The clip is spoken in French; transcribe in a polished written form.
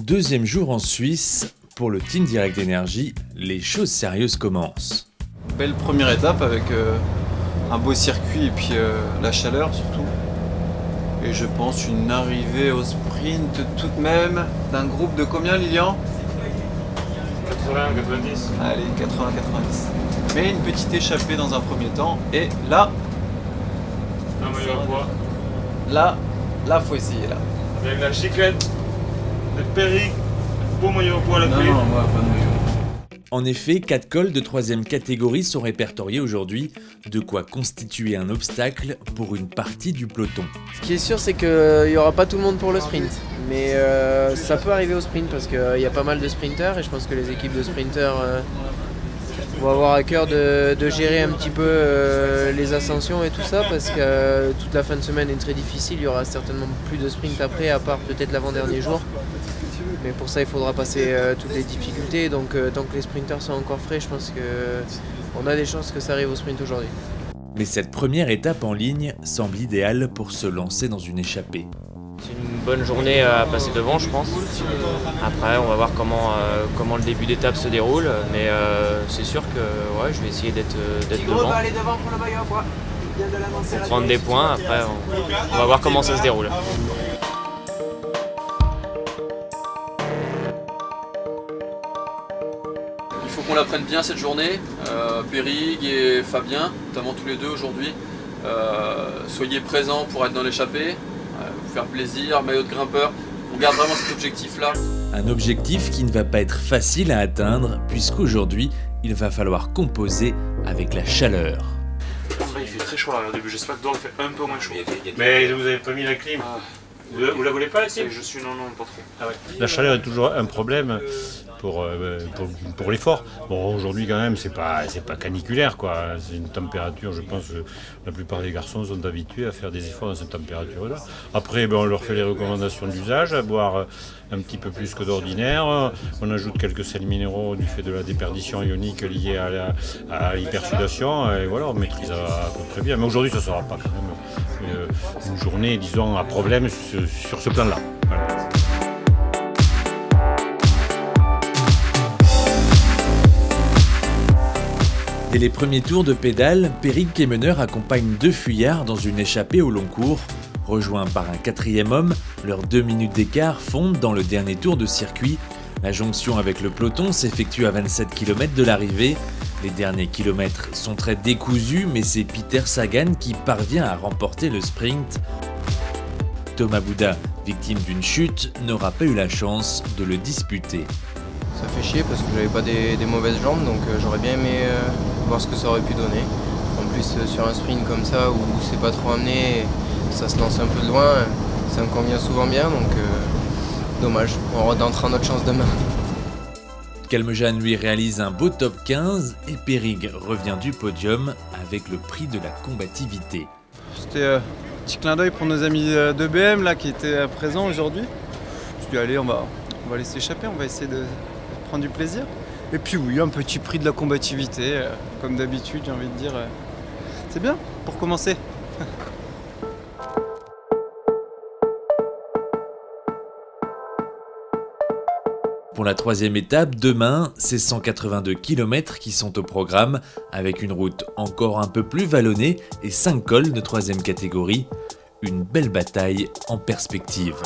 deuxième jour en Suisse, pour le Team Direct Énergie, les choses sérieuses commencent. Belle première étape avec un beau circuit et puis la chaleur surtout. Et je pense une arrivée au sprint tout de même d'un groupe de combien, Lilian? 80-90. Allez, 80-90. Mais une petite échappée dans un premier temps. Et là, Un maillot à poids. là, faut essayer là. Avec la chiclette de Périg. Beau maillot à poids à la clé. Non, moi, pas de maillot. En effet, 4 cols de 3e catégorie sont répertoriés aujourd'hui, de quoi constituer un obstacle pour une partie du peloton. Ce qui est sûr, c'est qu'il n'y aura pas tout le monde pour le sprint. Mais ça peut arriver au sprint parce qu'il y a pas mal de sprinters et je pense que les équipes de sprinters vont avoir à cœur de gérer un petit peu les ascensions et tout ça parce que toute la fin de semaine est très difficile. Il y aura certainement plus de sprint après, à part peut-être l'avant-dernier jour. Mais pour ça, il faudra passer toutes les difficultés. Donc tant que les sprinters sont encore frais, je pense qu'on a des chances que ça arrive au sprint aujourd'hui. Mais cette première étape en ligne semble idéale pour se lancer dans une échappée. C'est une bonne journée à passer devant, je pense. Après, on va voir comment le début d'étape se déroule. Mais c'est sûr que ouais, je vais essayer d'être devant. Pour prendre des points, après on va voir comment ça se déroule. Il faut qu'on la prenne bien cette journée. Périg et Fabien, notamment tous les deux aujourd'hui. Soyez présents pour être dans l'échappée, vous faire plaisir, maillot de grimpeur. On garde vraiment cet objectif-là. Un objectif qui ne va pas être facile à atteindre puisqu'aujourd'hui, il va falloir composer avec la chaleur. Il fait très chaud là au début, j'espère que dehors il fait un peu moins chaud. Mais vous avez pas mis la clim. Vous la voulez pas la clim? Je suis non, pas trop. Ah ouais. La chaleur est toujours un problème pour l'effort. Bon, aujourd'hui quand même, c'est pas caniculaire quoi. C'est une température, je pense que la plupart des garçons sont habitués à faire des efforts dans cette température-là. Après, on leur fait les recommandations d'usage, à boire un petit peu plus que d'ordinaire. On ajoute quelques sels minéraux du fait de la déperdition ionique liée à l'hypersudation. Et voilà, on maîtrise à peu près bien. Mais aujourd'hui, ça ne sera pas quand même une journée, disons, à problème sur ce plan-là. Voilà. Dès les premiers tours de pédale, Périg Kemener accompagne 2 fuyards dans une échappée au long cours. Rejoints par un 4e homme, leurs 2 minutes d'écart fondent dans le dernier tour de circuit. La jonction avec le peloton s'effectue à 27 km de l'arrivée. Les derniers kilomètres sont très décousus, mais c'est Peter Sagan qui parvient à remporter le sprint. Thomas Bouda, victime d'une chute, n'aura pas eu la chance de le disputer. Ça fait chier parce que j'avais pas des mauvaises jambes, donc j'aurais bien aimé voir ce que ça aurait pu donner. En plus sur un sprint comme ça où c'est pas trop amené, ça se lance un peu de loin, ça me convient souvent bien, donc dommage, on retentera notre chance demain. Calmejane lui réalise un beau top 15 et Périg revient du podium avec le prix de la combativité. C'était un petit clin d'œil pour nos amis de BM là, qui étaient présents aujourd'hui. Je me suis dit allez, on va laisser échapper, on va essayer de prendre du plaisir. Et puis oui, un petit prix de la combativité, comme d'habitude, j'ai envie de dire. C'est bien pour commencer. Pour la 3e étape, demain, c'est 182 km qui sont au programme, avec une route encore un peu plus vallonnée et 5 cols de 3e catégorie. Une belle bataille en perspective.